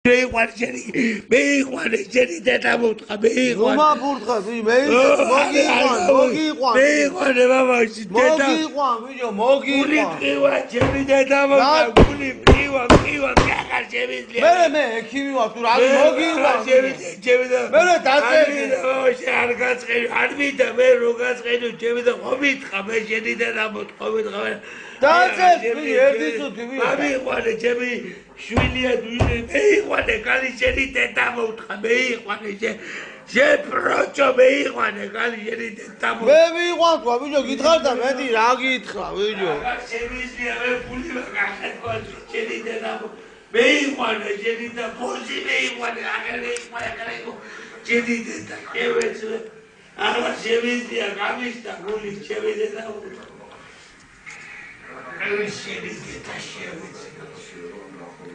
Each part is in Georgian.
მეიყვანე შენი მეიყვანე შენი დედა მოვთხა მეიყვანე ნუმა ფურთხა მოგიყვანე მამაში დედა მოგიყვან ბიჭო მოგიყვან ყივა შენი დედა მოვთხა გული ყივა ახალ შემიძლია მე ექიმი ვარ თუ რა მოგიყვან შემიძლია მე დაწევი არ გაწყენი არ მინდა მე რო გაწყენი შემიძლია ხომიტყა მე შენი დედა მოვთხა დაწევი ერთი წუთი მეიყვანე ჩემი შვილია მეიყვანე კალი შენი დედა მოვთხა მეიყვანე პროჭო მეიყვანე კალი შენი დედა მოვთხა მე მიყვან თქვა ბიჭო გითხარ და მეტი რა გითხრა ბიჭო შემიძლია მე ფული მაგახეთქვა შენი დედა მეიყვანე შენი და ფოზი მეიყვანე აღელი შენი დედა შევეცვე არა შემიძლია გამიშთა გული შენი დედა მოვთხა შენი დედა შევეცვე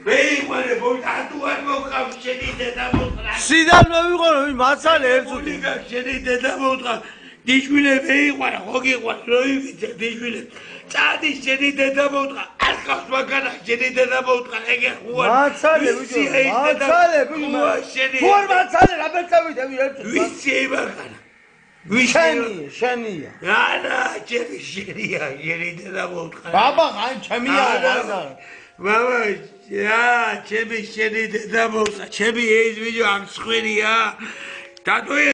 მეიყვანე ბოლტატუ არ მოვყავ შენი დედა მოვთხა სიდან მოვიყო მაცალე ერთ წუთი შენი დედა მოვთხა დიშვილე მეიყვანე ხო გიყვანე რო ივიცე დიშვილე წადი შენი დედა მოვთხა არ ხავს მაგანა შენი დედა მოვთხა ეგე ხუარ მაცალე ბიჭო მაცალე ბიჭო თუ არ მაცალე რა ბერწავიდები ერთ წუთი ვიცი მაგანა შენია არა ჩემი შენია შენი დედა მოვთხა ბაბა ხან ჩემია მამა ჩემი შენი დედა მოვთხა ჩემი ეს ბიჭო ამ სხვენია დადო